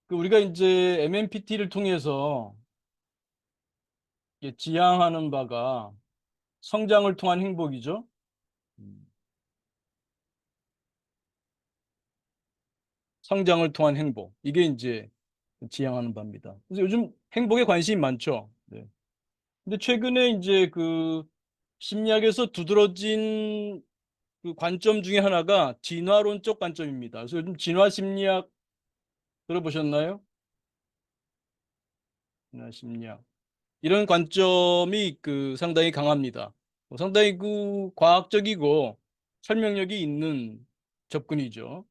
우리가 이제 MMPT를 통해서 지향하는 바가 성장을 통한 행복이죠. 음, 성장을 통한 행복. 이게 이제 지향하는 바입니다. 그래서 요즘 행복에 관심이 많죠. 네. 근데 최근에 이제 심리학에서 두드러진 그 관점 중에 하나가 진화론적 관점입니다. 그래서 요즘 진화 심리학 들어보셨나요? 진화 심리학. 이런 관점이 상당히 강합니다. 상당히 과학적이고 설명력이 있는 접근이죠.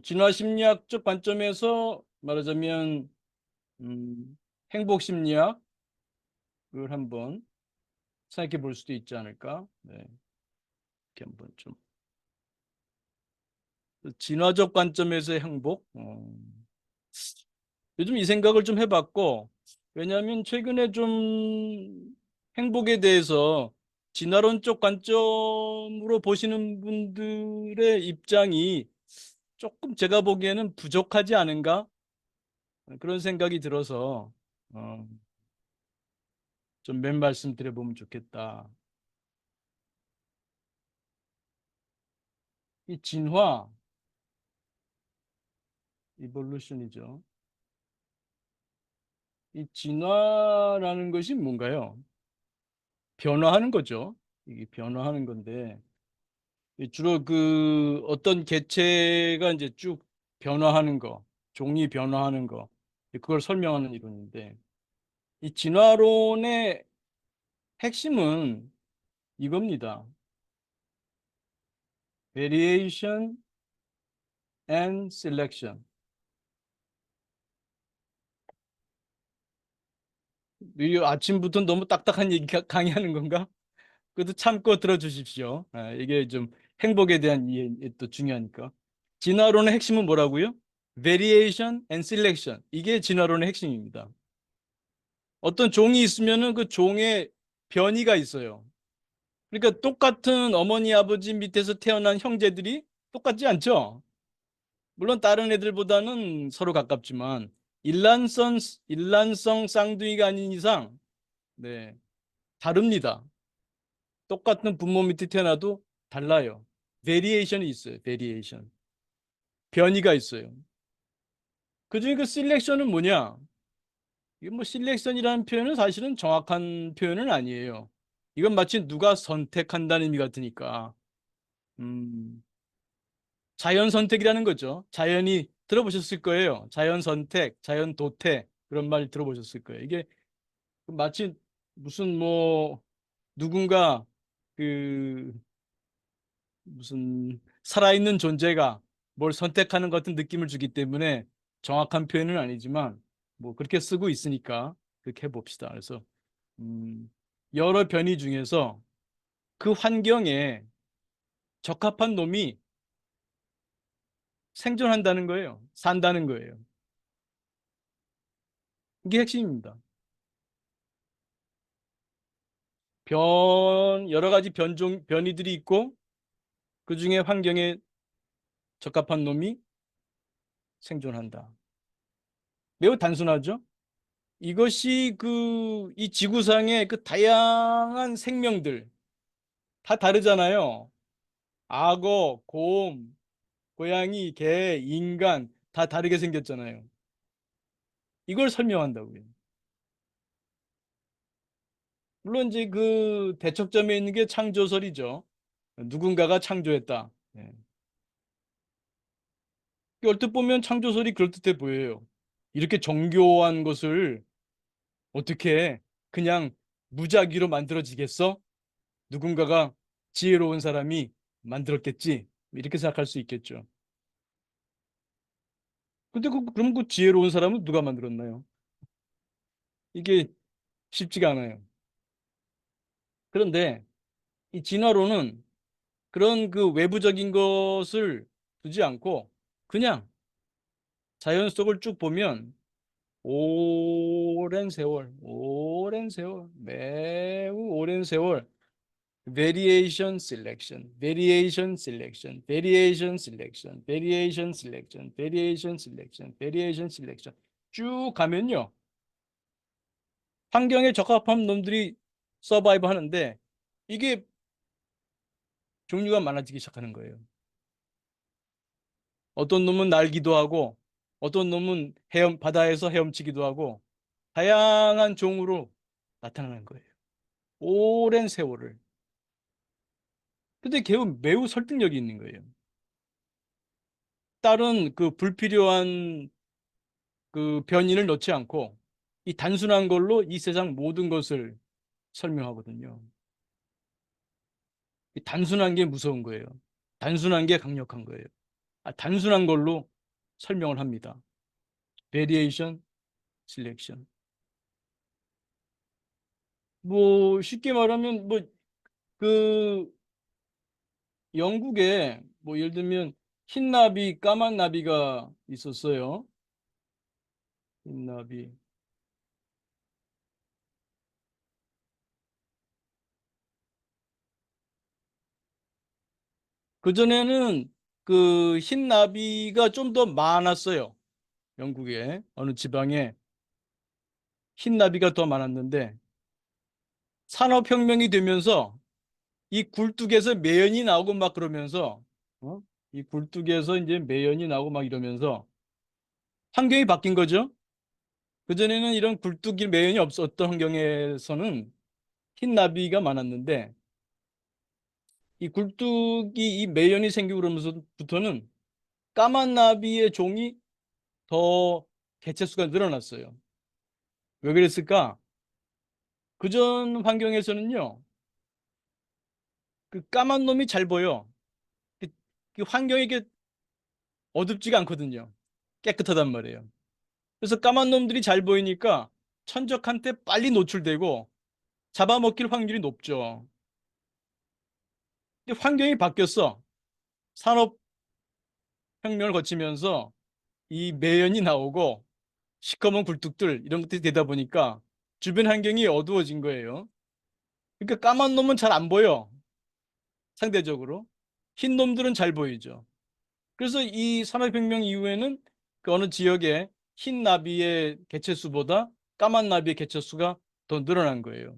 진화 심리학적 관점에서 말하자면 행복 심리학을 한번 생각해 볼 수도 있지 않을까? 네, 이렇게 한번 좀 진화적 관점에서의 행복. 요즘 이 생각을 좀 해봤고, 왜냐하면 최근에 좀 행복에 대해서 진화론적 관점으로 보시는 분들의 입장이 조금 제가 보기에는 부족하지 않은가? 그런 생각이 들어서 어, 좀 몇 말씀 드려보면 좋겠다. 이 진화, 이볼루션이죠. 이 진화라는 것이 뭔가요? 변화하는 거죠. 이게 변화하는 건데 주로 어떤 개체가 이제 쭉 변화하는 거, 종이 변화하는 거, 그걸 설명하는 이론인데 이 진화론의 핵심은 이겁니다. Variation and Selection. 이 아침부터 너무 딱딱한 얘기 강의하는 건가? 그래도 참고 들어주십시오. 이게 좀 행복에 대한 이해 또 중요하니까. 진화론의 핵심은 뭐라고요? Variation and Selection. 이게 진화론의 핵심입니다. 어떤 종이 있으면은 그 종의 변이가 있어요. 그러니까 똑같은 어머니 아버지 밑에서 태어난 형제들이 똑같지 않죠? 물론 다른 애들보다는 서로 가깝지만 일란성 쌍둥이가 아닌 이상 네, 다릅니다. 똑같은 부모 밑에 태어나도 달라요. 베리에이션이 있어요. 베리에이션. 변이가 있어요. 그중에 그 셀렉션은 뭐냐? 이게 뭐 실렉션이라는 표현은 사실은 정확한 표현은 아니에요. 이건 마치 누가 선택한다는 의미 같으니까. 음, 자연 선택이라는 거죠. 자연이 들어보셨을 거예요. 자연 선택, 자연 도태 그런 말 들어보셨을 거예요. 이게 마치 무슨 누군가 그 무슨 살아있는 존재가 뭘 선택하는 것 같은 느낌을 주기 때문에 정확한 표현은 아니지만 뭐 그렇게 쓰고 있으니까 그렇게 해봅시다. 그래서 음, 여러 변이 중에서 그 환경에 적합한 놈이 생존한다는 거예요. 산다는 거예요. 이게 핵심입니다. 여러 가지 변이들이 있고 그 중에 환경에 적합한 놈이 생존한다. 매우 단순하죠? 이것이 이 지구상의 그 다양한 생명들 다 다르잖아요. 악어, 곰, 고양이, 개, 인간 다 다르게 생겼잖아요. 이걸 설명한다고요. 물론 이제 대척점에 있는 게 창조설이죠. 누군가가 창조했다. 예. 얼뜻 보면 창조설이 그럴듯해 보여요. 이렇게 정교한 것을 어떻게 그냥 무작위로 만들어지겠어? 누군가가 지혜로운 사람이 만들었겠지. 이렇게 생각할 수 있겠죠. 근데 그럼 그 지혜로운 사람은 누가 만들었나요? 이게 쉽지가 않아요. 그런데 이 진화론은 그런 외부적인 것을 두지 않고 그냥 자연 속을 쭉 보면 오랜 세월, 매우 오랜 세월 variation selection, variation selection, variation selection, variation selection, variation selection, variation selection 쭉 가면요. 환경에 적합한 놈들이 서바이브 하는데 이게 종류가 많아지기 시작하는 거예요. 어떤 놈은 날기도 하고 어떤 놈은 바다에서 헤엄치기도 하고 다양한 종으로 나타나는 거예요. 오랜 세월을. 근데 걔는 매우 설득력이 있는 거예요. 다른 그 불필요한 그 변인을 넣지 않고 이 단순한 걸로 이 세상 모든 것을 설명하거든요. 이 단순한 게 무서운 거예요. 단순한 게 강력한 거예요. 단순한 걸로 설명을 합니다. variation, selection. 뭐 쉽게 말하면 뭐 그 영국에 뭐 예를 들면 흰 나비, 까만 나비가 있었어요. 흰 나비. 그전에는 그 흰 나비가 좀 더 많았어요. 영국에 어느 지방에 흰 나비가 더 많았는데 산업혁명이 되면서 이 굴뚝에서 매연이 나오고 막 그러면서 이 굴뚝에서 이제 매연이 나오고 막 이러면서 환경이 바뀐 거죠. 그전에는 이런 굴뚝이 매연이 없었던 환경에서는 흰 나비가 많았는데 이 굴뚝이 이 매연이 생기고 그러면서부터는 까만 나비의 종이 더 개체수가 늘어났어요. 왜 그랬을까? 그전 환경에서는요, 그 까만 놈이 잘 보여. 그, 그 환경이 이게 어둡지가 않거든요. 깨끗하단 말이에요. 그래서 까만 놈들이 잘 보이니까 천적한테 빨리 노출되고 잡아먹힐 확률이 높죠. 근데 환경이 바뀌었어. 산업혁명을 거치면서 이 매연이 나오고 시커먼 굴뚝들 이런 것들이 되다 보니까 주변 환경이 어두워진 거예요. 그러니까 까만 놈은 잘 안 보여. 상대적으로. 흰 놈들은 잘 보이죠. 그래서 이 산업혁명 이후에는 그 어느 지역의 흰 나비의 개체수보다 까만 나비의 개체수가 더 늘어난 거예요.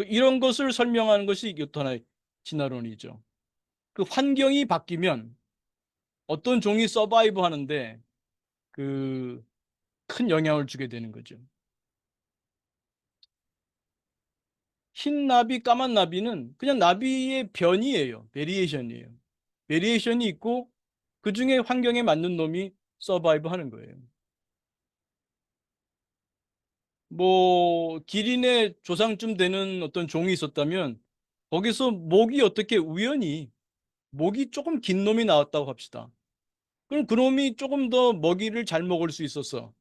이런 것을 설명하는 것이 뉴턴의 진화론이죠. 그 환경이 바뀌면 어떤 종이 서바이브 하는데 그 큰 영향을 주게 되는 거죠. 흰 나비, 까만 나비는 그냥 나비의 변이에요. 베리에이션이에요. 베리에이션이 있고 그 중에 환경에 맞는 놈이 서바이브 하는 거예요. 뭐 기린의 조상쯤 되는 어떤 종이 있었다면 거기서 목이 어떻게 우연히 목이 조금 긴 놈이 나왔다고 합시다. 그럼 그 놈이 조금 더 먹이를 잘 먹을 수 있었어.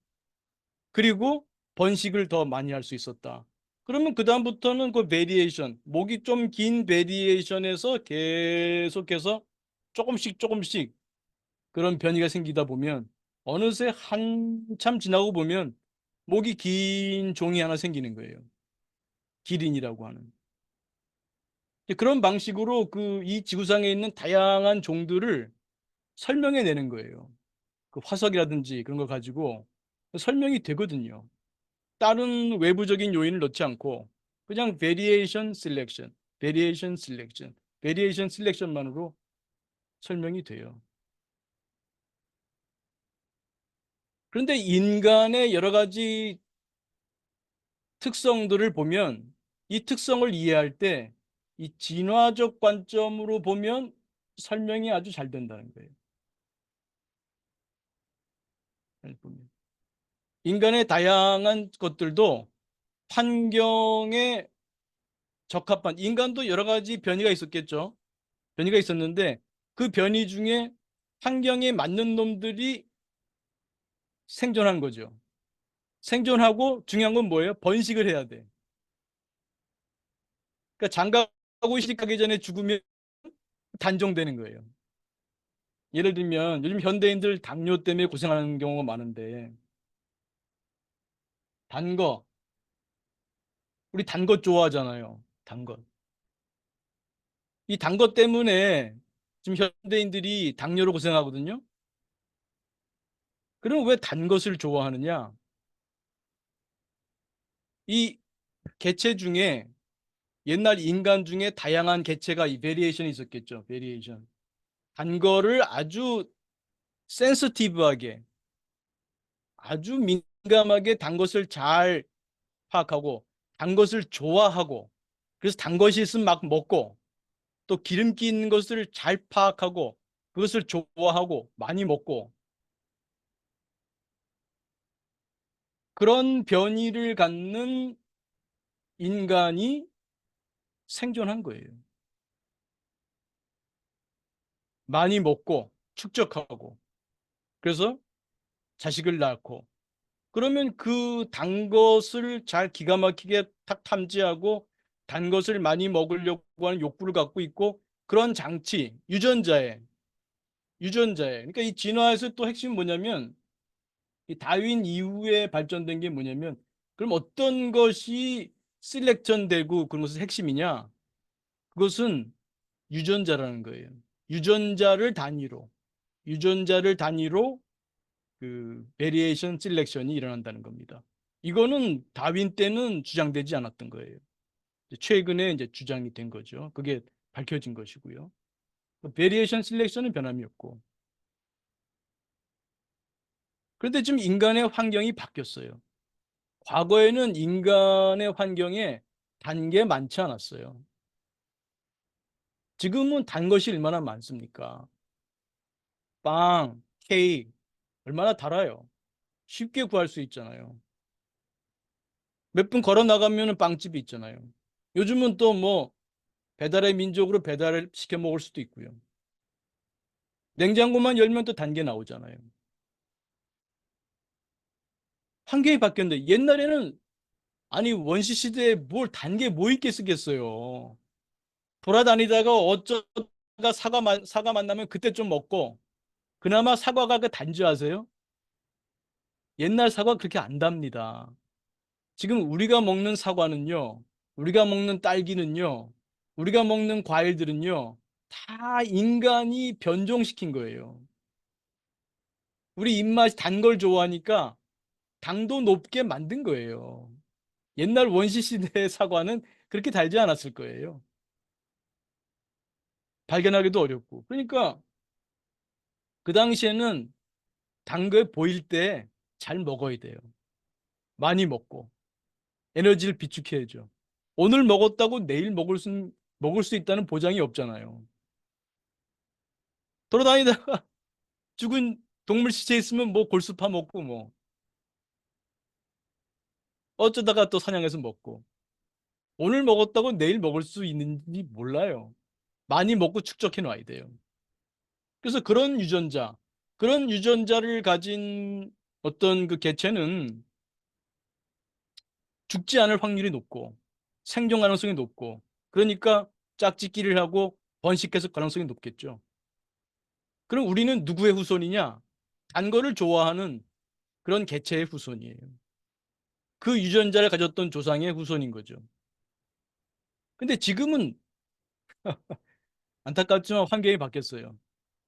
그리고 번식을 더 많이 할 수 있었다. 그러면 그다음부터는 그 베리에이션, 목이 좀 긴 베리에이션에서 계속해서 조금씩 조금씩 그런 변이가 생기다 보면 어느새 한참 지나고 보면 목이 긴 종이 하나 생기는 거예요. 기린이라고 하는. 그런 방식으로 그 이 지구상에 있는 다양한 종들을 설명해 내는 거예요. 그 화석이라든지 그런 걸 가지고 설명이 되거든요. 다른 외부적인 요인을 넣지 않고 그냥 variation selection, variation selection, variation selection만으로 설명이 돼요. 그런데 인간의 여러 가지 특성들을 보면 이 특성을 이해할 때 이 진화적 관점으로 보면 설명이 아주 잘 된다는 거예요. 인간의 다양한 것들도 환경에 적합한 인간도 여러 가지 변이가 있었겠죠. 변이가 있었는데 그 변이 중에 환경에 맞는 놈들이 생존한 거죠. 생존하고 중요한 건 뭐예요? 번식을 해야 돼. 그러니까 장가고 시집가기 전에 죽으면 단종되는 거예요. 예를 들면 요즘 현대인들 당뇨 때문에 고생하는 경우가 많은데 단 거, 우리 단 것 좋아하잖아요. 단 것. 이 단 것 때문에 지금 현대인들이 당뇨로 고생하거든요. 그럼 왜 단 것을 좋아하느냐? 이 개체 중에 옛날 인간 중에 다양한 개체가 이 베리에이션이 있었겠죠. 베리에이션. 단 거를 아주 센시티브하게, 아주 민감하게 단 것을 잘 파악하고, 단 것을 좋아하고, 그래서 단 것이 있으면 막 먹고, 또 기름기 있는 것을 잘 파악하고, 그것을 좋아하고, 많이 먹고, 그런 변이를 갖는 인간이 생존한 거예요. 많이 먹고, 축적하고, 그래서 자식을 낳고, 그러면 그 단 것을 잘 기가 막히게 탁 탐지하고 단 것을 많이 먹으려고 하는 욕구를 갖고 있고 그런 장치, 유전자에. 그러니까 이 진화에서 또 핵심이 뭐냐면 이 다윈 이후에 발전된 게 뭐냐면 그럼 어떤 것이 셀렉션 되고 그런 것이 핵심이냐? 그것은 유전자라는 거예요. 유전자를 단위로, 유전자를 단위로 그 베리에이션 셀렉션이 일어난다는 겁니다. 이거는 다윈 때는 주장되지 않았던 거예요. 최근에 이제 주장이 된 거죠. 그게 밝혀진 것이고요. 베리에이션 셀렉션은 변함이 없고. 그런데 지금 인간의 환경이 바뀌었어요. 과거에는 인간의 환경에 단 게 많지 않았어요. 지금은 단 것이 얼마나 많습니까? 빵, 케이크, 얼마나 달아요. 쉽게 구할 수 있잖아요. 몇 분 걸어 나가면 빵집이 있잖아요. 요즘은 또 뭐 배달의 민족으로 배달을 시켜 먹을 수도 있고요. 냉장고만 열면 또 단계 나오잖아요. 환경이 바뀌었는데 옛날에는 아니 원시 시대에 뭘 단계 뭐 있겠어요. 돌아다니다가 어쩌다가 사과 만나면 그때 좀 먹고 그나마 사과가 그 단지 아세요? 옛날 사과 그렇게 안 답니다. 지금 우리가 먹는 사과는요. 우리가 먹는 딸기는요. 우리가 먹는 과일들은요. 다 인간이 변종시킨 거예요. 우리 입맛이 단 걸 좋아하니까 당도 높게 만든 거예요. 옛날 원시 시대의 사과는 그렇게 달지 않았을 거예요. 발견하기도 어렵고. 그러니까 그 당시에는 단 거 보일 때 잘 먹어야 돼요. 많이 먹고 에너지를 비축해야죠. 오늘 먹었다고 내일 먹을 수 있다는 보장이 없잖아요. 돌아다니다가 죽은 동물 시체 있으면 뭐 골수 파먹고 뭐 어쩌다가 또 사냥해서 먹고 오늘 먹었다고 내일 먹을 수 있는지 몰라요. 많이 먹고 축적해 놔야 돼요. 그래서 그런 유전자를 가진 어떤 그 개체는 죽지 않을 확률이 높고 생존 가능성이 높고 그러니까 짝짓기를 하고 번식해서 가능성이 높겠죠. 그럼 우리는 누구의 후손이냐? 단 거를 좋아하는 그런 개체의 후손이에요. 그 유전자를 가졌던 조상의 후손인 거죠. 근데 지금은 안타깝지만 환경이 바뀌었어요.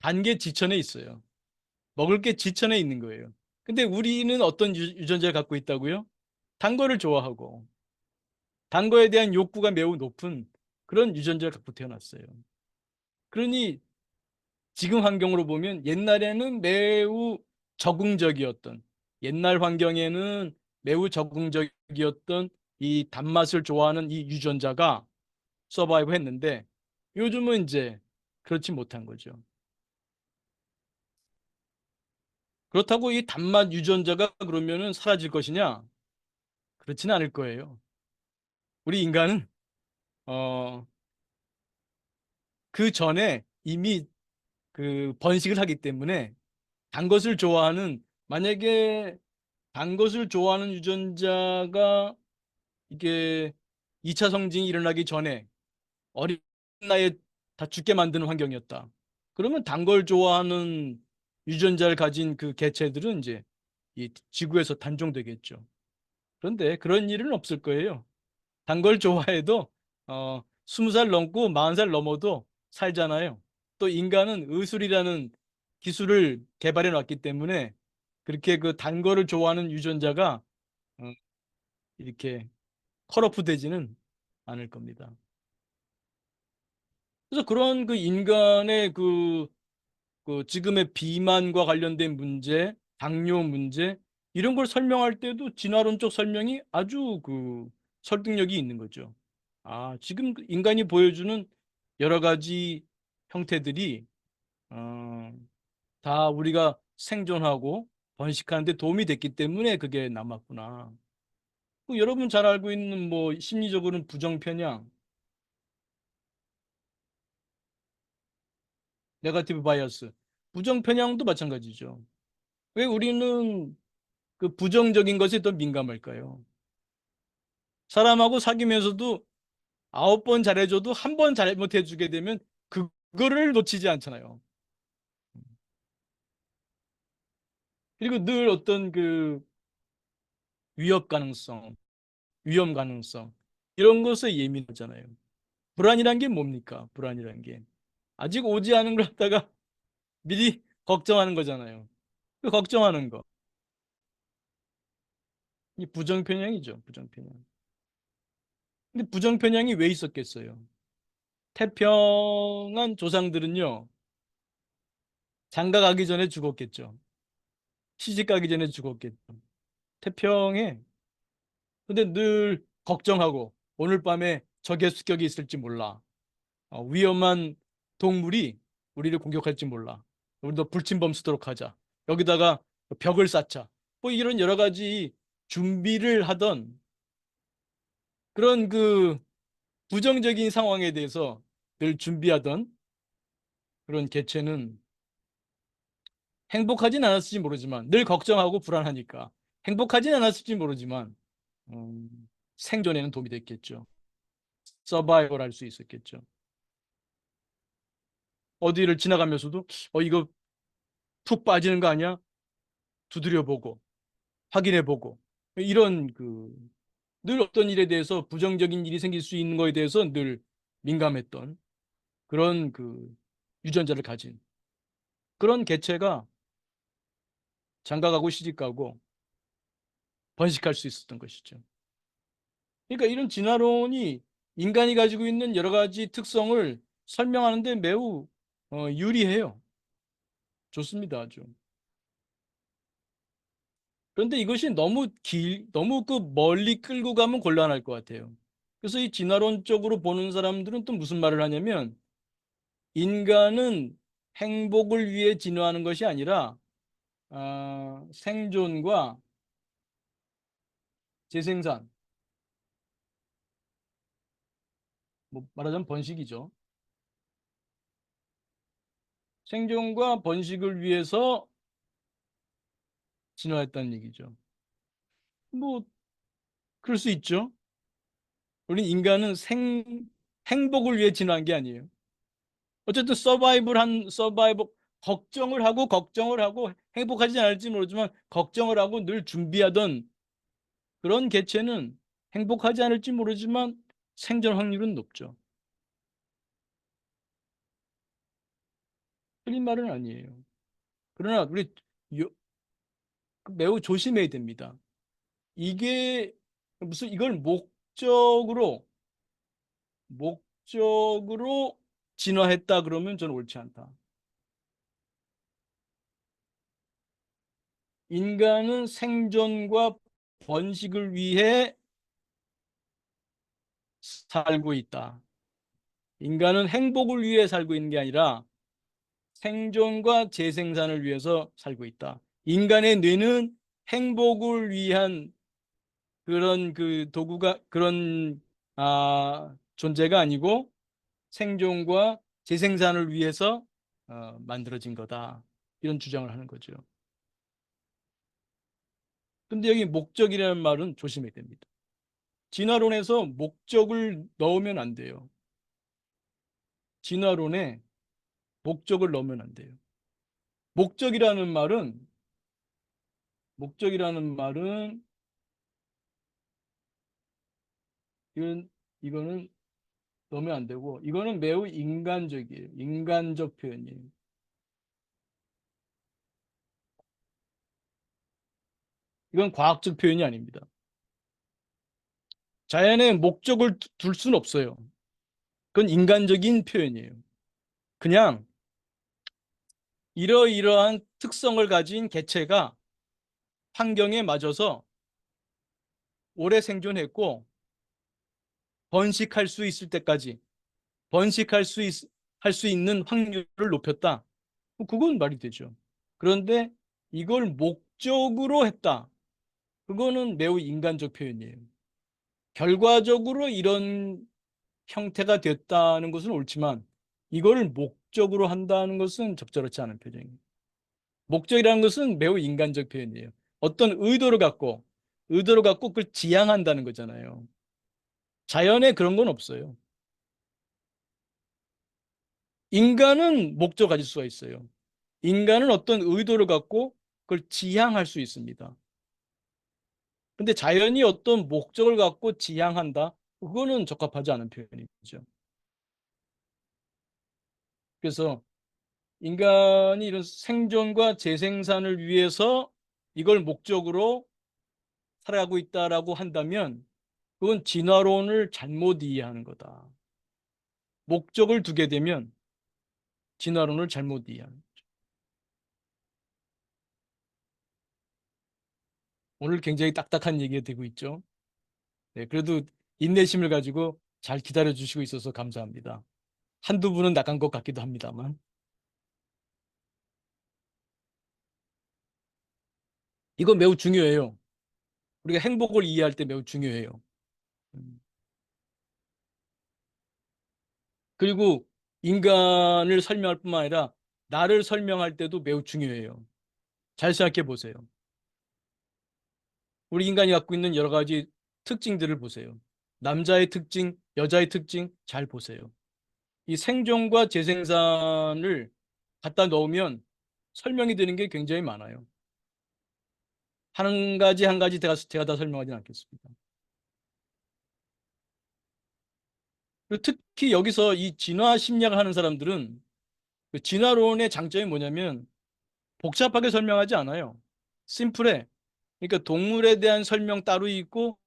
단 게 지천에 있어요. 먹을 게 지천에 있는 거예요. 근데 우리는 어떤 유전자를 갖고 있다고요? 단 거를 좋아하고 단 거에 대한 욕구가 매우 높은 그런 유전자를 갖고 태어났어요. 그러니 지금 환경으로 보면 옛날에는 매우 적응적이었던 옛날 환경에는 매우 적응적이었던 이 단맛을 좋아하는 이 유전자가 서바이브 했는데 요즘은 이제 그렇지 못한 거죠. 그렇다고 이 단맛 유전자가 그러면은 사라질 것이냐? 그렇지는 않을 거예요. 우리 인간은 어, 그 전에 이미 그 번식을 하기 때문에 단 것을 좋아하는 만약에 단 것을 좋아하는 유전자가 이게 2차 성징이 일어나기 전에 어린 나이에 다 죽게 만드는 환경이었다. 그러면 단 걸 좋아하는 유전자를 가진 그 개체들은 이제 이 지구에서 단종되겠죠. 그런데 그런 일은 없을 거예요. 단 걸 좋아해도 20살 넘고 40살 넘어도 살잖아요. 또 인간은 의술이라는 기술을 개발해 놨기 때문에 그렇게 그 단 거를 좋아하는 유전자가 어, 이렇게 컬러프 되지는 않을 겁니다. 그래서 그런 그 인간의 그 지금의 비만과 관련된 문제, 당뇨 문제 이런 걸 설명할 때도 진화론적 설명이 아주 그 설득력이 있는 거죠. 아, 지금 그 인간이 보여주는 여러 가지 형태들이 어, 다 우리가 생존하고 번식하는 데 도움이 됐기 때문에 그게 남았구나. 그 여러분 잘 알고 있는 뭐 심리적으로는 부정편향, 네거티브 바이어스, 부정편향도 마찬가지죠. 왜 우리는 그 부정적인 것에 더 민감할까요? 사람하고 사귀면서도 9번 잘해줘도 한 번 잘못해주게 되면 그거를 놓치지 않잖아요. 그리고 늘 어떤 그 위협 가능성, 위험 가능성 이런 것에 예민하잖아요. 불안이란 게 뭡니까? 불안이란 게 아직 오지 않은 걸 갖다가 미리 걱정하는 거잖아요. 그 걱정하는 거. 이 부정편향이죠. 부정편향. 근데 부정편향이 왜 있었겠어요? 태평한 조상들은요. 장가 가기 전에 죽었겠죠. 시집 가기 전에 죽었겠죠. 태평해. 근데 늘 걱정하고 오늘 밤에 적의 습격이 있을지 몰라. 위험한 동물이 우리를 공격할지 몰라. 우리도 불침범 쓰도록 하자. 여기다가 벽을 쌓자. 뭐 이런 여러 가지 준비를 하던 그런 그 부정적인 상황에 대해서 늘 준비하던 그런 개체는 행복하진 않았을지 모르지만 늘 걱정하고 불안하니까 행복하진 않았을지 모르지만 생존에는 도움이 됐겠죠. 서바이벌 할 수 있었겠죠. 어디를 지나가면서도 이거 푹 빠지는 거 아니야? 두드려보고 확인해보고 이런 그 늘 어떤 일에 대해서 부정적인 일이 생길 수 있는 거에 대해서 늘 민감했던 그런 그 유전자를 가진 그런 개체가 장가가고 시집가고 번식할 수 있었던 것이죠. 그러니까 이런 진화론이 인간이 가지고 있는 여러 가지 특성을 설명하는데 매우 유리해요. 좋습니다, 아주. 그런데 이것이 너무 그 멀리 끌고 가면 곤란할 것 같아요. 그래서 이 진화론적으로 보는 사람들은 또 무슨 말을 하냐면 인간은 행복을 위해 진화하는 것이 아니라 생존과 재생산, 뭐 말하자면 번식이죠. 생존과 번식을 위해서 진화했다는 얘기죠. 뭐 그럴 수 있죠. 우리 인간은 행복을 위해 진화한 게 아니에요. 어쨌든 서바이벌 걱정을 하고 행복하지 않을지 모르지만 걱정을 하고 늘 준비하던 그런 개체는 행복하지 않을지 모르지만 생존 확률은 높죠. 틀린 말은 아니에요. 그러나 우리 요- 매우 조심해야 됩니다. 이게 무슨 이걸 목적으로 진화했다 그러면 저는 옳지 않다. 인간은 생존과 번식을 위해 살고 있다. 인간은 행복을 위해 살고 있는 게 아니라 생존과 재생산을 위해서 살고 있다. 인간의 뇌는 행복을 위한 그런 그 도구가 그런 존재가 아니고 생존과 재생산을 위해서 만들어진 거다. 이런 주장을 하는 거죠. 근데 여기 목적이라는 말은 조심해야 됩니다. 진화론에서 목적을 넣으면 안 돼요. 진화론에 목적을 넣으면 안 돼요. 목적이라는 말은 목적이라는 말은 이거는 넣으면 안 되고 이거는 매우 인간적이에요. 인간적 표현이에요. 이건 과학적 표현이 아닙니다. 자연의 목적을 둘 수는 없어요. 그건 인간적인 표현이에요. 그냥 이러이러한 특성을 가진 개체가 환경에 맞아서 오래 생존했고 번식할 수 있을 때까지 번식할 할 수 있는 확률을 높였다. 그건 말이 되죠. 그런데 이걸 목적으로 했다. 그거는 매우 인간적 표현이에요. 결과적으로 이런 형태가 됐다는 것은 옳지만 이걸 목적으로 한다는 것은 적절하지 않은 표현이에요. 목적이라는 것은 매우 인간적 표현이에요. 어떤 의도를 갖고 그걸 지향한다는 거잖아요. 자연에 그런 건 없어요. 인간은 목적 가질 수가 있어요. 인간은 어떤 의도를 갖고 그걸 지향할 수 있습니다. 근데 자연이 어떤 목적을 갖고 지향한다? 그거는 적합하지 않은 표현이죠. 그래서 인간이 이런 생존과 재생산을 위해서 이걸 목적으로 살아가고 있다라고 한다면 그건 진화론을 잘못 이해하는 거다. 목적을 두게 되면 진화론을 잘못 이해하는 거죠. 오늘 굉장히 딱딱한 얘기가 되고 있죠. 네, 그래도 인내심을 가지고 잘 기다려 주시고 있어서 감사합니다. 한두 분은 나간 것 같기도 합니다만. 이거 매우 중요해요. 우리가 행복을 이해할 때 매우 중요해요. 음. 그리고 인간을 설명할 뿐만 아니라 나를 설명할 때도 매우 중요해요. 잘 생각해 보세요. 우리 인간이 갖고 있는 여러 가지 특징들을 보세요. 남자의 특징, 여자의 특징 잘 보세요. 이 생존과 재생산을 갖다 넣으면 설명이 되는 게 굉장히 많아요. 한 가지 한 가지 제가 다 설명하지는 않겠습니다. 그리고 특히 여기서 이 진화 심리학을 하는 사람들은 그 진화론의 장점이 뭐냐면 복잡하게 설명하지 않아요. 심플해. 그러니까 동물에 대한 설명 따로 있고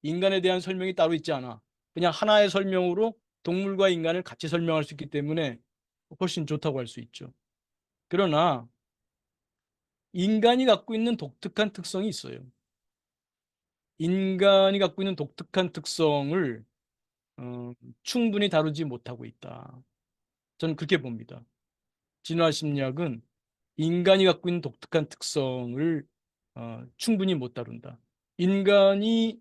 인간에 대한 설명이 따로 있지 않아. 그냥 하나의 설명으로 동물과 인간을 같이 설명할 수 있기 때문에 훨씬 좋다고 할 수 있죠. 그러나 인간이 갖고 있는 독특한 특성이 있어요. 인간이 갖고 있는 독특한 특성을 어, 충분히 다루지 못하고 있다. 저는 그렇게 봅니다. 진화 심리학은 인간이 갖고 있는 독특한 특성을 충분히 못 다룬다. 인간이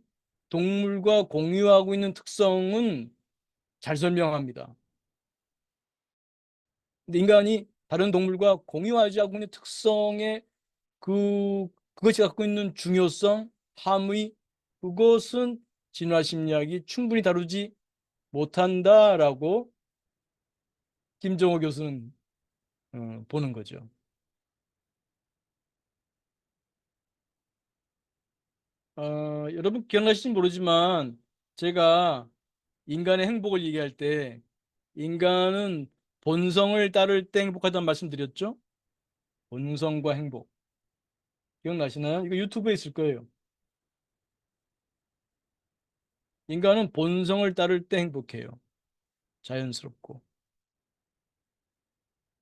동물과 공유하고 있는 특성은 잘 설명합니다. 근데 인간이 다른 동물과 공유하지 않고 있는 특성의 그것이 갖고 있는 중요성, 함의, 그것은 진화 심리학이 충분히 다루지 못한다라고 김정호 교수는 보는 거죠. 여러분 기억나실지 모르지만 제가 인간의 행복을 얘기할 때 인간은 본성을 따를 때 행복하다는 말씀드렸죠? 본성과 행복. 기억나시나요? 이거 유튜브에 있을 거예요. 인간은 본성을 따를 때 행복해요. 자연스럽고.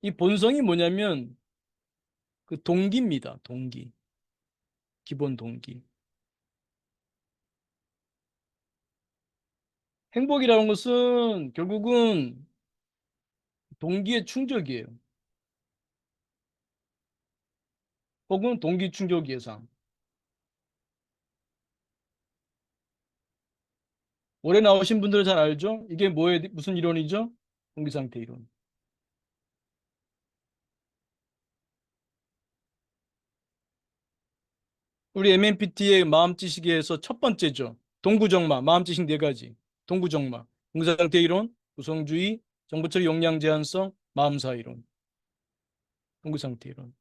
이 본성이 뭐냐면 그 동기입니다. 동기. 기본 동기. 행복이라는 것은 결국은 동기의 충족이에요. 혹은 동기 충족 예상. 올해 나오신 분들은 잘 알죠? 이게 무슨 이론이죠? 동기상태 이론. 우리 MMPT의 마음지식에서 첫 번째죠. 동구정마, 마음지식 네 가지. 동구정마, 동기상태 이론, 구성주의, 정보처리 용량 제한성, 마음사 이론, 동기상태 이론.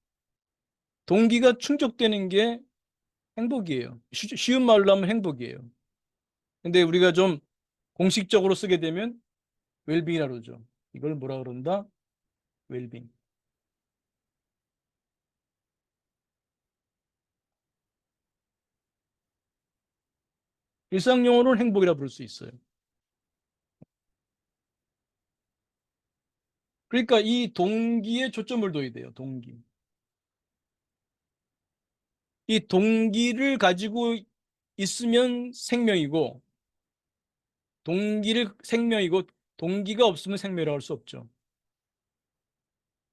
동기가 충족되는 게 행복이에요. 쉬운 말로 하면 행복이에요. 근데 우리가 좀 공식적으로 쓰게 되면 웰빙이라 그러죠. 이걸 뭐라 그런다? 웰빙. 일상 용어로는 행복이라 부를 수 있어요. 그러니까 이 동기에 초점을 둬야 돼요. 동기. 이 동기를 가지고 있으면 생명이고, 동기를 생명이고, 동기가 없으면 생명이라고 할 수 없죠.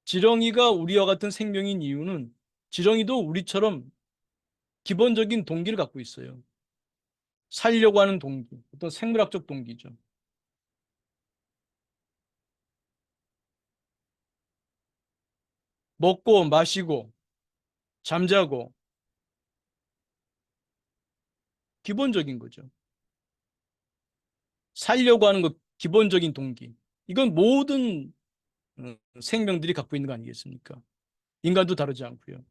지렁이가 우리와 같은 생명인 이유는 지렁이도 우리처럼 기본적인 동기를 갖고 있어요. 살려고 하는 동기, 어떤 생물학적 동기죠. 먹고 마시고 잠자고, 기본적인 거죠. 살려고 하는 것, 기본적인 동기. 이건 모든 생명들이 갖고 있는 거 아니겠습니까? 인간도 다르지 않고요.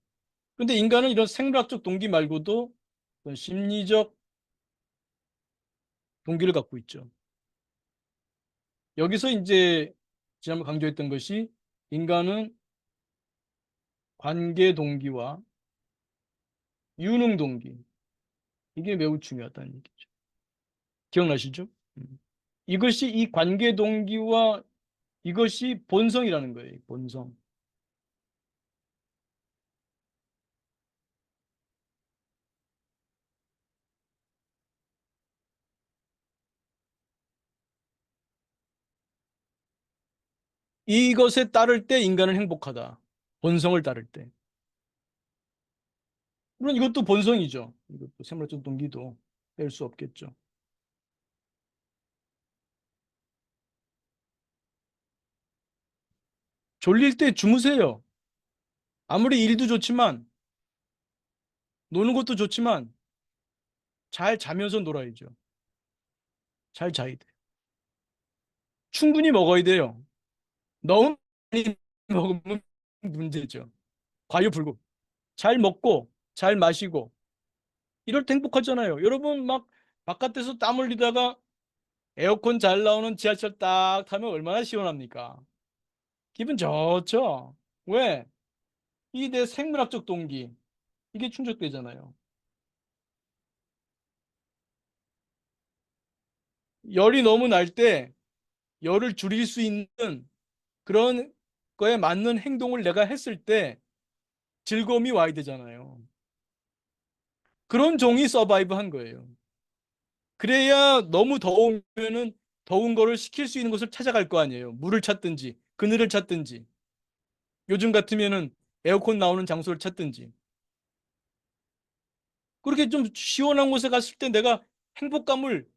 그런데 인간은 이런 생물학적 동기 말고도 어떤 심리적 동기를 갖고 있죠. 여기서 이제 지난번 강조했던 것이 인간은 관계 동기와 유능 동기, 이게 매우 중요하다는 얘기죠. 기억나시죠? 음. 이것이 이 관계 동기와 이것이 본성이라는 거예요. 본성. 이것에 따를 때 인간은 행복하다. 본성을 따를 때. 물론 이것도 본성이죠. 이것도 생물학적 동기도 뺄 수 없겠죠. 졸릴 때 주무세요. 아무리 일도 좋지만, 노는 것도 좋지만, 잘 자면서 놀아야죠. 잘 자야 돼. 충분히 먹어야 돼요. 너무 많이 먹으면 문제죠. 과유불급. 잘 먹고, 잘 마시고, 이럴 때 행복하잖아요. 여러분 막 바깥에서 땀 흘리다가 에어컨 잘 나오는 지하철 딱 타면 얼마나 시원합니까? 기분 좋죠? 왜? 이 내 생물학적 동기, 이게 충족되잖아요. 열이 너무 날 때 열을 줄일 수 있는 그런 거에 맞는 행동을 내가 했을 때 즐거움이 와야 되잖아요. 그런 종이 서바이브 한 거예요. 그래야 너무 더우면은 더운 거를 식힐 수 있는 곳을 찾아갈 거 아니에요. 물을 찾든지, 그늘을 찾든지, 요즘 같으면은 에어컨 나오는 장소를 찾든지. 그렇게 좀 시원한 곳에 갔을 때 내가 행복감을,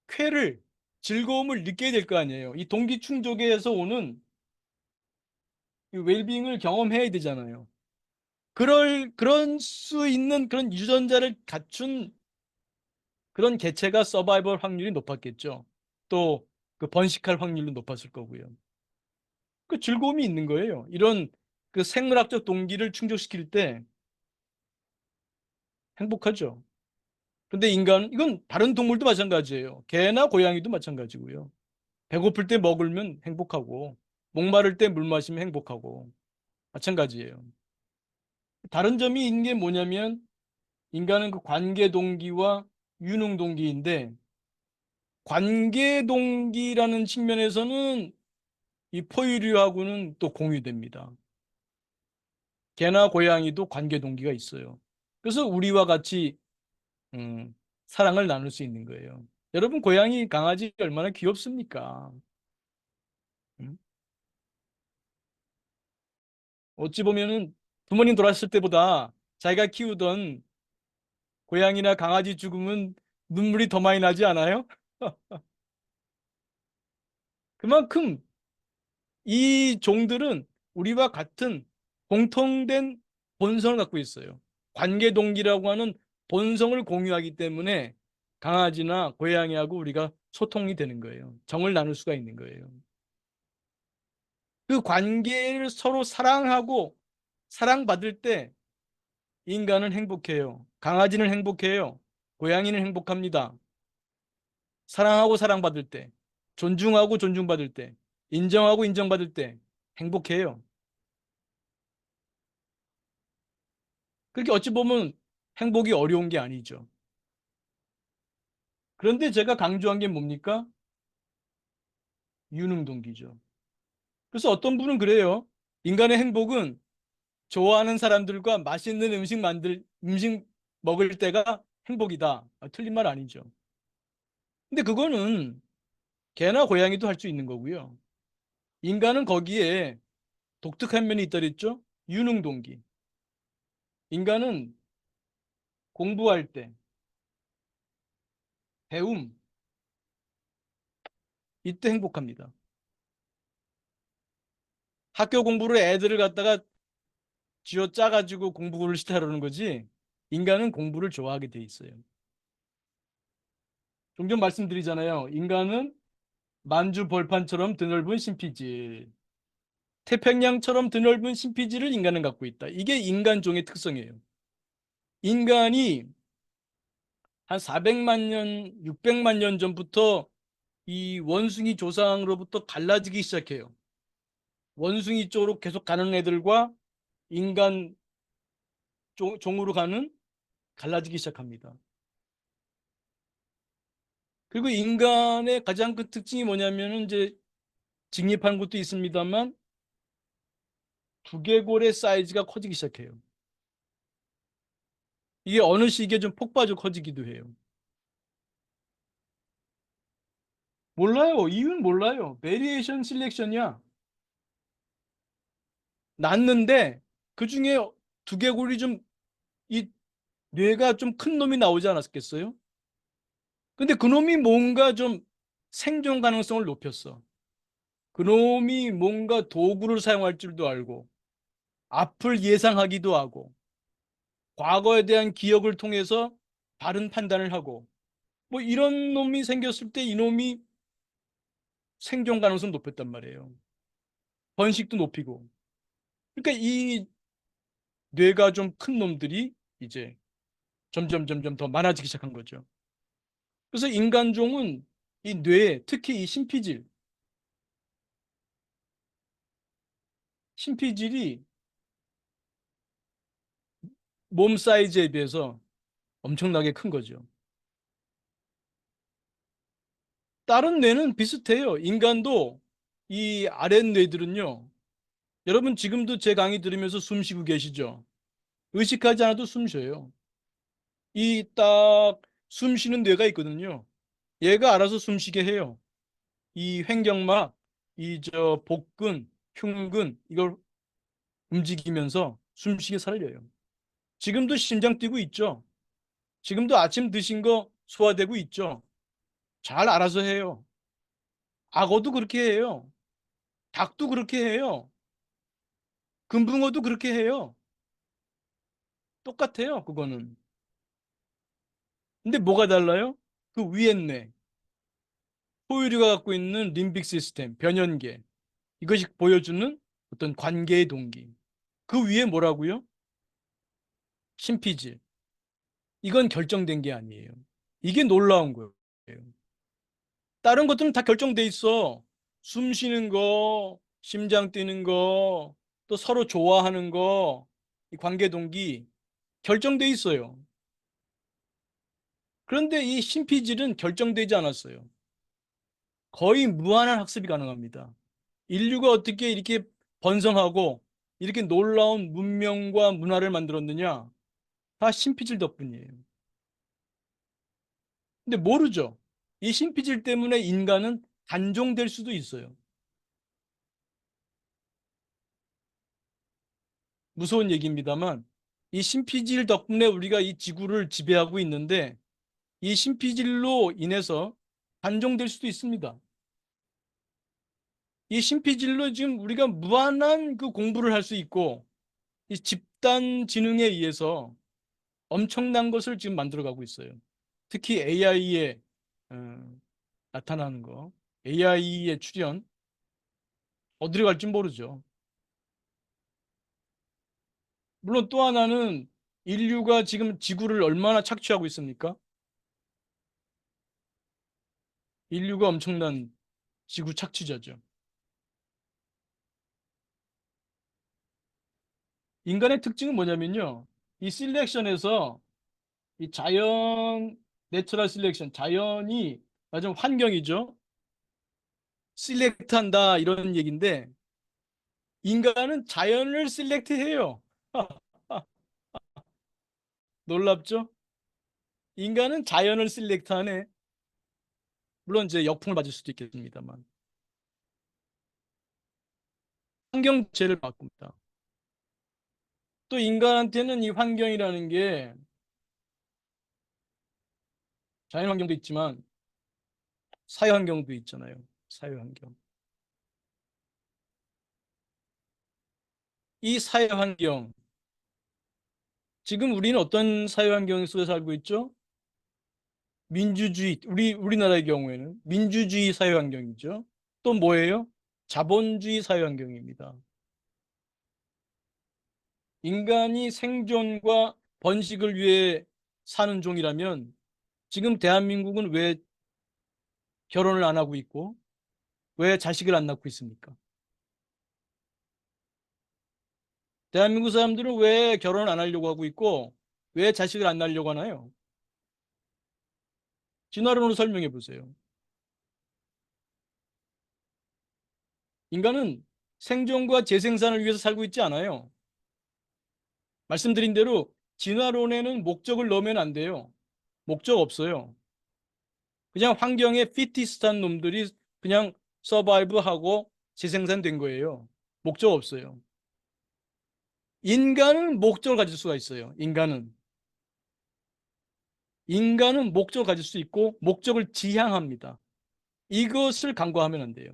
쾌를, 즐거움을 느껴야 될 거 아니에요. 이 동기 충족에서 오는 이 웰빙을 경험해야 되잖아요. 그런 수 있는 그런 유전자를 갖춘 그런 개체가 서바이벌 확률이 높았겠죠. 또 그 번식할 확률도 높았을 거고요. 그 즐거움이 있는 거예요. 이런 그 생물학적 동기를 충족시킬 때 행복하죠. 근데 인간, 이건 다른 동물도 마찬가지예요. 개나 고양이도 마찬가지고요. 배고플 때 먹으면 행복하고, 목마를 때 물 마시면 행복하고, 마찬가지예요. 다른 점이 있는 게 뭐냐면, 인간은 그 관계 동기와 유능 동기인데, 관계 동기라는 측면에서는 이 포유류하고는 또 공유됩니다. 개나 고양이도 관계 동기가 있어요. 그래서 우리와 같이 음, 사랑을 나눌 수 있는 거예요. 여러분, 고양이, 강아지 얼마나 귀엽습니까? 음? 어찌 보면은 부모님 돌아가셨을 때보다 자기가 키우던 고양이나 강아지 죽으면 눈물이 더 많이 나지 않아요? 그만큼 이 종들은 우리와 같은 공통된 본성을 갖고 있어요. 관계 동기라고 하는 본성을 공유하기 때문에 강아지나 고양이하고 우리가 소통이 되는 거예요. 정을 나눌 수가 있는 거예요. 그 관계를 서로 사랑하고 사랑받을 때 인간은 행복해요. 강아지는 행복해요. 고양이는 행복합니다. 사랑하고 사랑받을 때. 존중하고 존중받을 때, 인정하고 인정받을 때 행복해요. 그렇게 어찌 보면 행복이 어려운 게 아니죠. 그런데 제가 강조한 게 뭡니까? 유능동기죠. 그래서 어떤 분은 그래요. 인간의 행복은 좋아하는 사람들과 맛있는 음식 먹을 때가 행복이다. 틀린 말 아니죠. 근데 그거는 개나 고양이도 할 수 있는 거고요. 인간은 거기에 독특한 면이 있다 그랬죠? 유능동기. 인간은 공부할 때, 배움, 이때 행복합니다. 학교 공부를 애들을 갖다가 쥐어 짜가지고 공부를 시켜하려는 거지, 인간은 공부를 좋아하게 돼 있어요. 종종 말씀드리잖아요. 인간은 만주 벌판처럼 드넓은 신피질, 태평양처럼 드넓은 신피질을 인간은 갖고 있다. 이게 인간종의 특성이에요. 인간이 한 400만 년, 600만 년 전부터 이 원숭이 조상으로부터 갈라지기 시작해요. 원숭이 쪽으로 계속 가는 애들과 인간 종으로 가는 갈라지기 시작합니다. 그리고 인간의 가장 큰 특징이 뭐냐면은 이제 직립한 것도 있습니다만 두개골의 사이즈가 커지기 시작해요. 이게 어느 시기에 좀 폭발적으로 커지기도 해요. 몰라요. 이유는 몰라요. 베리에이션 셀렉션이야. 낳는데 그중에 두개골이 좀 이 뇌가 좀 큰 놈이 나오지 않았겠어요? 근데 그놈이 뭔가 좀 생존 가능성을 높였어. 그놈이 뭔가 도구를 사용할 줄도 알고 앞을 예상하기도 하고 과거에 대한 기억을 통해서 바른 판단을 하고 뭐 이런 놈이 생겼을 때 이놈이 생존 가능성 높였단 말이에요. 번식도 높이고. 그러니까 이 뇌가 좀 큰 놈들이 이제 점점 더 많아지기 시작한 거죠. 그래서 인간종은 이 뇌, 특히 이 심피질이 몸 사이즈에 비해서 엄청나게 큰 거죠. 다른 뇌는 비슷해요. 인간도 이 아랫뇌들은요. 여러분 지금도 제 강의 들으면서 숨 쉬고 계시죠? 의식하지 않아도 숨 쉬어요. 이 딱 숨 쉬는 뇌가 있거든요. 얘가 알아서 숨 쉬게 해요. 이 횡격막, 이 저 복근, 흉근 이걸 움직이면서 숨 쉬게 살려요. 지금도 심장 뛰고 있죠. 지금도 아침 드신 거 소화되고 있죠. 잘 알아서 해요. 악어도 그렇게 해요. 닭도 그렇게 해요. 금붕어도 그렇게 해요. 똑같아요, 그거는. 근데 뭐가 달라요? 그 위에 뇌, 포유류가 갖고 있는 림빅 시스템, 변연계. 이것이 보여주는 어떤 관계의 동기. 그 위에 뭐라고요? 심피질. 이건 결정된 게 아니에요. 이게 놀라운 거예요. 다른 것들은 다 결정돼 있어. 숨 쉬는 거, 심장 뛰는 거, 또 서로 좋아하는 거, 이 관계 동기 결정돼 있어요. 그런데 이 심피질은 결정되지 않았어요. 거의 무한한 학습이 가능합니다. 인류가 어떻게 이렇게 번성하고 이렇게 놀라운 문명과 문화를 만들었느냐? 다 신피질 덕분이에요. 근데 모르죠. 이 신피질 때문에 인간은 단종될 수도 있어요. 무서운 얘기입니다만 이 신피질 덕분에 우리가 이 지구를 지배하고 있는데 이 신피질로 인해서 단종될 수도 있습니다. 이 신피질로 지금 우리가 무한한 그 공부를 할 수 있고 이 집단 지능에 의해서 엄청난 것을 지금 만들어가고 있어요. 특히 AI에 나타나는 거, AI의 출현 어디로 갈지 모르죠. 물론 또 하나는 인류가 지금 지구를 얼마나 착취하고 있습니까? 인류가 엄청난 지구 착취자죠. 인간의 특징은 뭐냐면요. 이 실렉션에서 이 자연, 내추럴 실렉션, 자연이 맞은 환경이죠. 실렉트한다 이런 얘기인데 인간은 자연을 실렉트해요. 놀랍죠? 인간은 자연을 실렉트하네. 물론 이제 역풍을 맞을 수도 있겠습니다만 환경체를 바꿉니다. 또 인간한테는 이 환경이라는 게 자연 환경도 있지만 사회 환경도 있잖아요. 사회 환경. 이 사회 환경 지금 우리는 어떤 사회 환경 속에 살고 있죠? 민주주의, 우리나라의 경우에는 민주주의 사회 환경이죠. 또 뭐예요? 자본주의 사회 환경입니다. 인간이 생존과 번식을 위해 사는 종이라면 지금 대한민국은 왜 결혼을 안 하고 있고 왜 자식을 안 낳고 있습니까? 대한민국 사람들은 왜 결혼을 안 하려고 하고 있고 왜 자식을 안 낳으려고 하나요? 진화론으로 설명해 보세요. 인간은 생존과 재생산을 위해서 살고 있지 않아요. 말씀드린 대로 진화론에는 목적을 넣으면 안 돼요. 목적 없어요. 그냥 환경에 피티스트한 놈들이 그냥 서바이브하고 재생산된 거예요. 목적 없어요. 인간은 목적을 가질 수가 있어요. 인간은 목적을 가질 수 있고 목적을 지향합니다. 이것을 간과하면 안 돼요.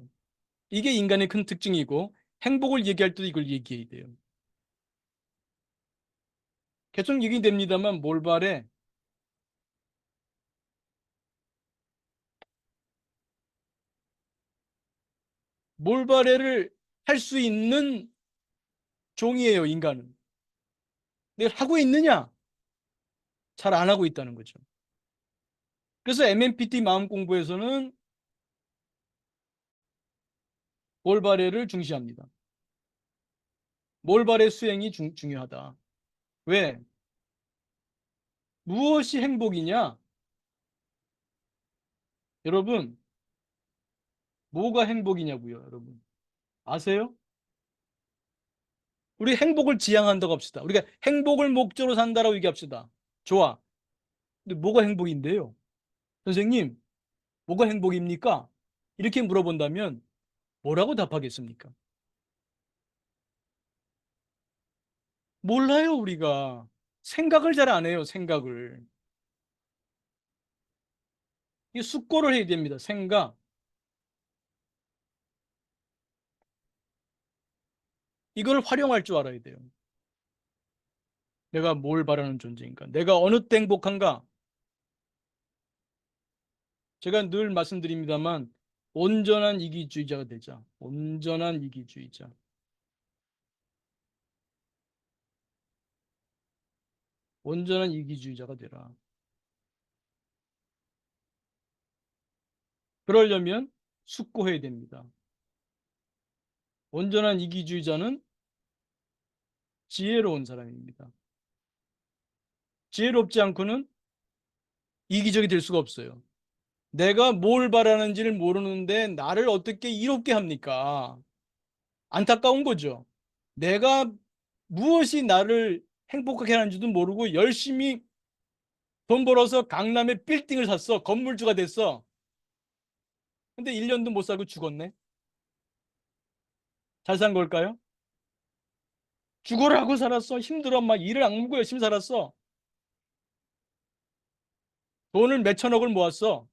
이게 인간의 큰 특징이고 행복을 얘기할 때도 이걸 얘기해야 돼요. 계속 얘기됩니다만 몰발에 몰발해를 할 수 있는 종이에요, 인간은. 내가 하고 있느냐? 잘 안 하고 있다는 거죠. 그래서 MMPT 마음 공부에서는 몰발해를 중시합니다. 몰발해 수행이 중요하다. 왜? 무엇이 행복이냐? 여러분, 뭐가 행복이냐고요, 여러분. 아세요? 우리 행복을 지향한다고 합시다. 우리가 행복을 목적으로 산다라고 얘기합시다. 좋아. 근데 뭐가 행복인데요? 선생님, 뭐가 행복입니까? 이렇게 물어본다면 뭐라고 답하겠습니까? 몰라요, 우리가. 생각을 잘 안 해요, 생각을. 이 숙고를 해야 됩니다, 생각. 이걸 활용할 줄 알아야 돼요. 내가 뭘 바라는 존재인가? 내가 어느 때 행복한가? 제가 늘 말씀드립니다만 온전한 이기주의자가 되자. 온전한 이기주의자. 온전한 이기주의자가 되라. 그러려면 숙고해야 됩니다. 온전한 이기주의자는 지혜로운 사람입니다. 지혜롭지 않고는 이기적이 될 수가 없어요. 내가 뭘 바라는지를 모르는데 나를 어떻게 이롭게 합니까? 안타까운 거죠. 내가 무엇이 나를 행복하게 하는지도 모르고 열심히 돈 벌어서 강남에 빌딩을 샀어. 건물주가 됐어. 근데 1년도 못 살고 죽었네. 잘 산 걸까요? 죽으라고 살았어. 힘들어. 막 일을 악물고 열심히 살았어. 돈을 몇 천억을 모았어.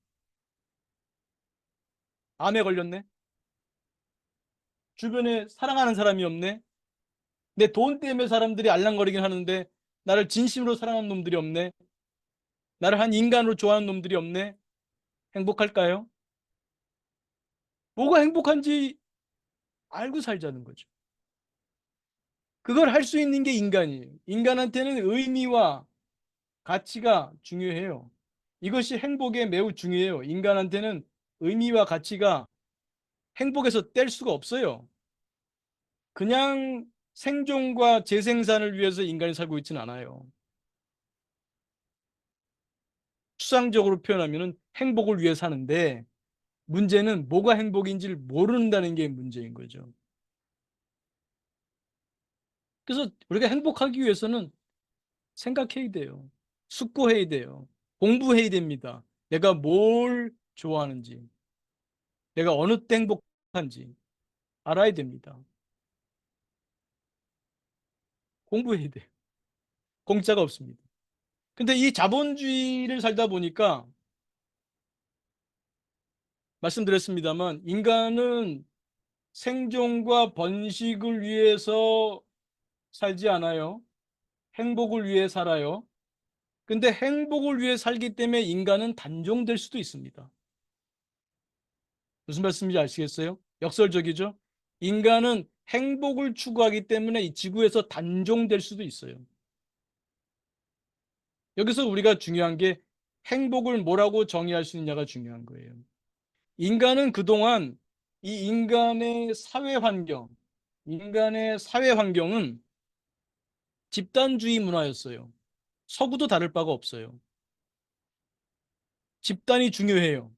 암에 걸렸네. 주변에 사랑하는 사람이 없네. 내 돈 때문에 사람들이 알랑거리긴 하는데 나를 진심으로 사랑하는 놈들이 없네. 나를 한 인간으로 좋아하는 놈들이 없네. 행복할까요? 뭐가 행복한지 알고 살자는 거죠. 그걸 할 수 있는 게 인간이에요. 인간한테는 의미와 가치가 중요해요. 이것이 행복에 매우 중요해요. 인간한테는 의미와 가치가 행복에서 뗄 수가 없어요. 그냥 생존과 재생산을 위해서 인간이 살고 있지는 않아요. 추상적으로 표현하면 행복을 위해 사는데 문제는 뭐가 행복인지를 모른다는 게 문제인 거죠. 그래서 우리가 행복하기 위해서는 생각해야 돼요. 숙고해야 돼요. 공부해야 됩니다. 내가 뭘 좋아하는지, 내가 어느 때 행복한지 알아야 됩니다. 공부해야 돼요. 공짜가 없습니다. 근데 이 자본주의를 살다 보니까 말씀드렸습니다만 인간은 생존과 번식을 위해서 살지 않아요. 행복을 위해 살아요. 근데 행복을 위해 살기 때문에 인간은 단종될 수도 있습니다. 무슨 말씀인지 아시겠어요? 역설적이죠? 인간은 행복을 추구하기 때문에 이 지구에서 단종될 수도 있어요. 여기서 우리가 중요한 게 행복을 뭐라고 정의할 수 있냐가 중요한 거예요. 인간은 그동안 이 인간의 사회 환경은 집단주의 문화였어요. 서구도 다를 바가 없어요. 집단이 중요해요.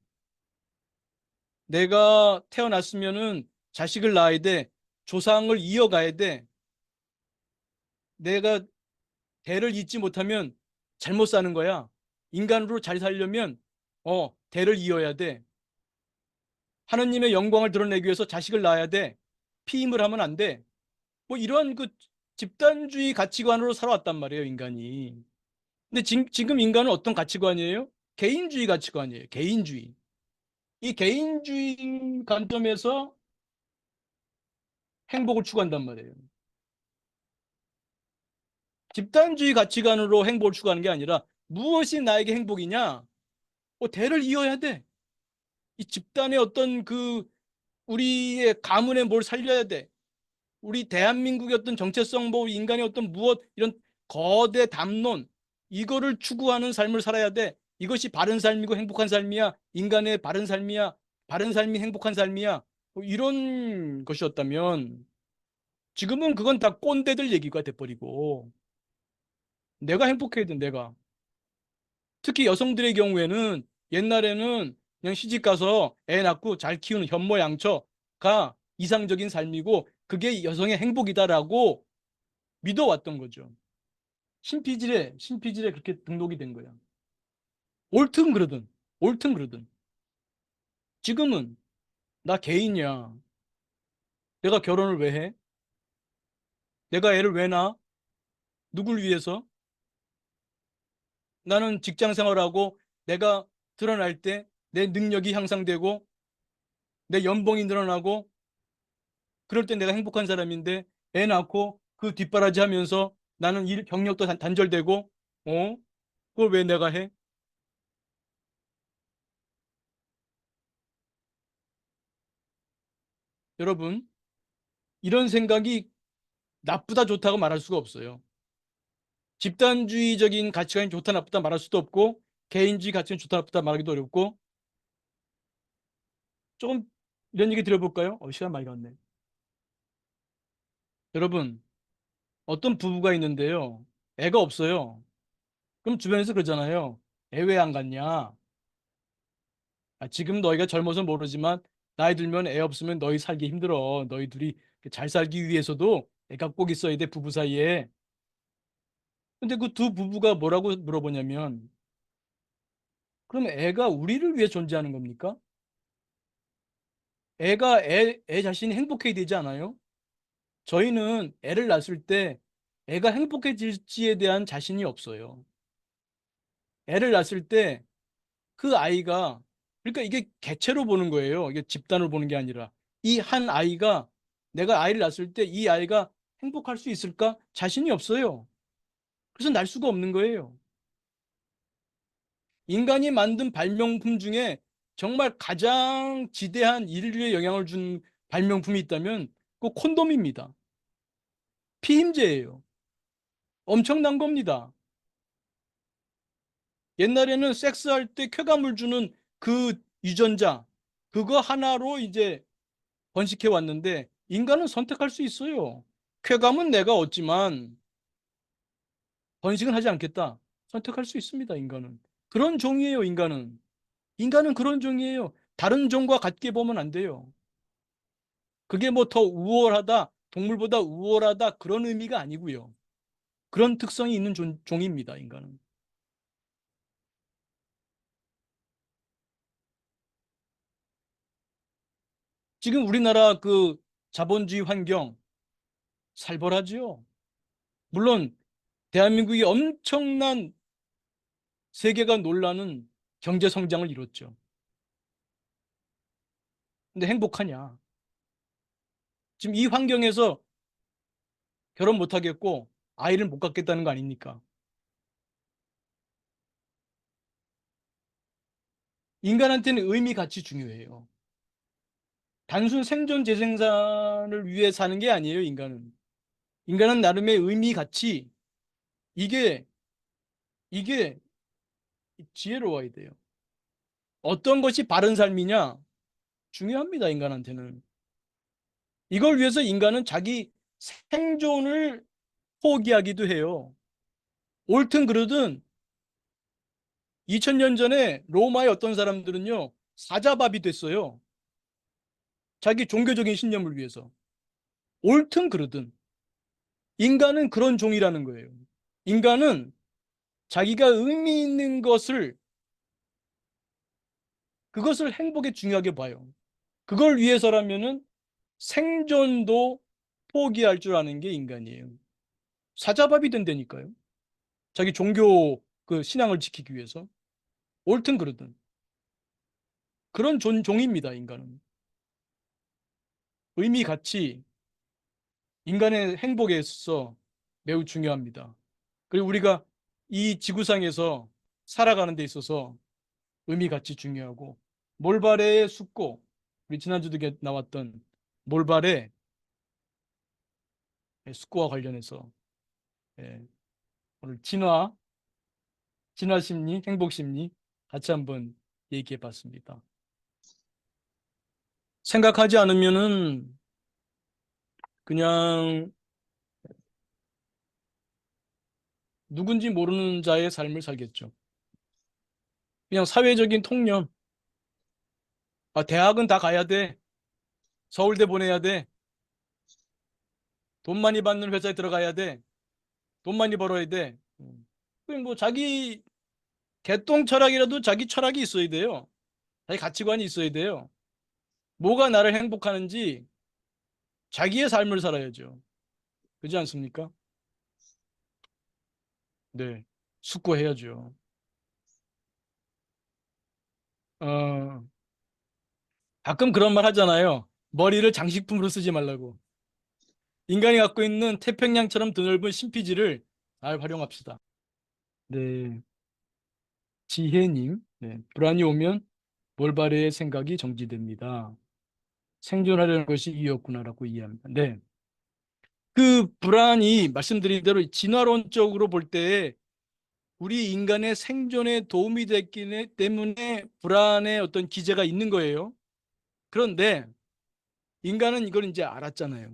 내가 태어났으면은 자식을 낳아야 돼. 조상을 이어가야 돼. 내가 대를 잇지 못하면 잘못 사는 거야. 인간으로 잘 살려면 대를 이어야 돼. 하느님의 영광을 드러내기 위해서 자식을 낳아야 돼. 피임을 하면 안 돼. 뭐 이런 그 집단주의 가치관으로 살아왔단 말이에요, 인간이. 근데 지금 인간은 어떤 가치관이에요? 개인주의 가치관이에요. 개인주의. 이 개인주의 관점에서 행복을 추구한단 말이에요. 집단주의 가치관으로 행복을 추구하는 게 아니라 무엇이 나에게 행복이냐? 대를 이어야 돼. 이 집단의 어떤 그 우리의 가문에 뭘 살려야 돼. 우리 대한민국의 어떤 정체성, 뭐 인간의 어떤 무엇 이런 거대 담론 이거를 추구하는 삶을 살아야 돼. 이것이 바른 삶이고 행복한 삶이야. 인간의 바른 삶이야. 바른 삶이 행복한 삶이야. 뭐 이런 것이었다면 지금은 그건 다 꼰대들 얘기가 돼버리고 내가 행복해야 돼, 내가. 특히 여성들의 경우에는 옛날에는 그냥 시집 가서 애 낳고 잘 키우는 현모양처가 이상적인 삶이고 그게 여성의 행복이다라고 믿어왔던 거죠. 신피질에 그렇게 등록이 된 거야. 옳든 그러든, 옳든 그러든. 지금은 나 개인이야. 내가 결혼을 왜 해? 내가 애를 왜 낳아? 누굴 위해서? 나는 직장 생활하고 내가 드러날 때 내 능력이 향상되고 내 연봉이 늘어나고 그럴 때 내가 행복한 사람인데 애 낳고 그 뒷바라지 하면서 나는 일 경력도 단절되고 그걸 왜 내가 해? 여러분 이런 생각이 나쁘다 좋다고 말할 수가 없어요. 집단주의적인 가치관이 좋다 나쁘다 말할 수도 없고 개인주의 가치관이 좋다 나쁘다 말하기도 어렵고 조금 이런 얘기 들어볼까요? 시간 많이 갔네. 여러분 어떤 부부가 있는데요. 애가 없어요. 그럼 주변에서 그러잖아요. 애 왜 안 갖냐? 지금 너희가 젊어서 모르지만 나이 들면 애 없으면 너희 살기 힘들어. 너희 둘이 잘 살기 위해서도 애가 꼭 있어야 돼 부부 사이에. 근데 그 두 부부가 뭐라고 물어보냐면 그럼 애가 우리를 위해 존재하는 겁니까? 애 자신이 행복해야 되지 않아요? 저희는 애를 낳았을 때 애가 행복해질지에 대한 자신이 없어요. 애를 낳았을 때 그 아이가 그러니까 이게 개체로 보는 거예요. 이게 집단으로 보는 게 아니라 이 한 아이가 내가 아이를 낳았을 때 이 아이가 행복할 수 있을까? 자신이 없어요. 그래서 날 수가 없는 거예요. 인간이 만든 발명품 중에 정말 가장 지대한 인류에 영향을 준 발명품이 있다면 그 콘돔입니다. 피임제예요. 엄청난 겁니다. 옛날에는 섹스할 때 쾌감을 주는 그 유전자 그거 하나로 이제 번식해 왔는데 인간은 선택할 수 있어요. 쾌감은 내가 얻지만 번식은 하지 않겠다. 선택할 수 있습니다, 인간은. 그런 종이에요, 인간은. 인간은 그런 종이에요. 다른 종과 같게 보면 안 돼요. 그게 뭐 더 우월하다, 동물보다 우월하다 그런 의미가 아니고요. 그런 특성이 있는 종입니다, 인간은. 지금 우리나라 그 자본주의 환경 살벌하지요. 물론 대한민국이 엄청난 세계가 놀라는 경제 성장을 이뤘죠. 근데 행복하냐? 지금 이 환경에서 결혼 못 하겠고 아이를 못 갖겠다는 거 아닙니까? 인간한테는 의미, 가치 중요해요. 단순 생존 재생산을 위해 사는 게 아니에요, 인간은. 인간은 나름의 의미, 가치, 이게, 이게 지혜로워야 돼요. 어떤 것이 바른 삶이냐? 중요합니다, 인간한테는. 이걸 위해서 인간은 자기 생존을 포기하기도 해요. 옳든 그르든 2000년 전에 로마의 어떤 사람들은요, 사자밥이 됐어요. 자기 종교적인 신념을 위해서. 옳든 그르든. 인간은 그런 종이라는 거예요. 인간은 자기가 의미 있는 것을, 그것을 행복에 중요하게 봐요. 그걸 위해서라면은 생존도 포기할 줄 아는 게 인간이에요. 사자밥이 된다니까요. 자기 종교 그 신앙을 지키기 위해서. 옳든 그르든. 그런 종입니다, 인간은. 의미, 가치, 인간의 행복에 있어서 매우 중요합니다. 그리고 우리가 이 지구상에서 살아가는 데 있어서 의미, 가치 중요하고, 몰바레의 숙고, 우리 지난주도 나왔던 몰바레 숙고와 관련해서 예, 오늘 진화 심리, 행복 심리 같이 한번 얘기해 봤습니다. 생각하지 않으면은 그냥 누군지 모르는 자의 삶을 살겠죠. 그냥 사회적인 통념. 아, 대학은 다 가야 돼. 서울대 보내야 돼. 돈 많이 받는 회사에 들어가야 돼. 돈 많이 벌어야 돼. 뭐 자기 개똥 철학이라도 자기 철학이 있어야 돼요. 자기 가치관이 있어야 돼요. 뭐가 나를 행복하는지 자기의 삶을 살아야죠. 그렇지 않습니까? 네. 숙고해야죠. 어, 가끔 그런 말 하잖아요. 머리를 장식품으로 쓰지 말라고. 인간이 갖고 있는 태평양처럼 드넓은 신피지를 잘 활용합시다. 네. 지혜님, 네. 불안이 오면 몰바레의 생각이 정지됩니다. 생존하려는 것이 이유였구나라고 이해합니다. 네. 그 불안이 말씀드린 대로 진화론적으로 볼 때 우리 인간의 생존에 도움이 됐기 때문에 불안의 어떤 기제가 있는 거예요. 그런데 인간은 이걸 이제 알았잖아요.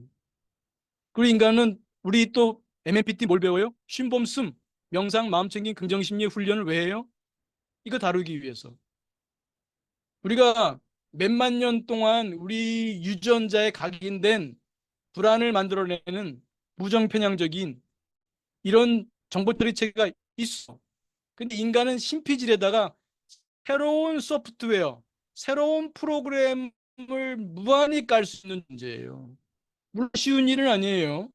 그리고 인간은 우리 또 MMPT 뭘 배워요? 쉼범씀, 명상, 마음챙김, 긍정심리 훈련을 왜 해요? 이거 다루기 위해서. 우리가 몇만 년 동안 우리 유전자에 각인된 불안을 만들어내는 무정편향적인 이런 정보 처리체가 있어. 근데 인간은 신피질에다가 새로운 소프트웨어, 새로운 프로그램을 무한히 깔 수 있는 존재예요. 물론 쉬운 일은 아니에요.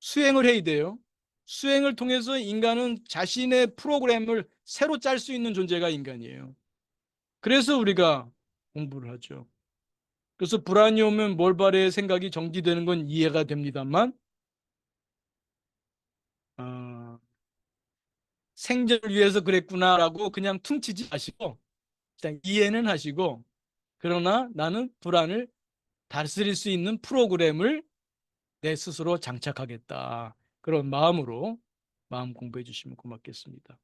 수행을 해야 돼요. 수행을 통해서 인간은 자신의 프로그램을 새로 짤 수 있는 존재가 인간이에요. 그래서 우리가 공부를 하죠. 그래서 불안이 오면 몰발의 생각이 정지되는 건 이해가 됩니다만 어, 생존을 위해서 그랬구나라고 그냥 퉁치지 마시고 일단 이해는 하시고 그러나 나는 불안을 다스릴 수 있는 프로그램을 내 스스로 장착하겠다. 그런 마음으로 마음 공부해 주시면 고맙겠습니다.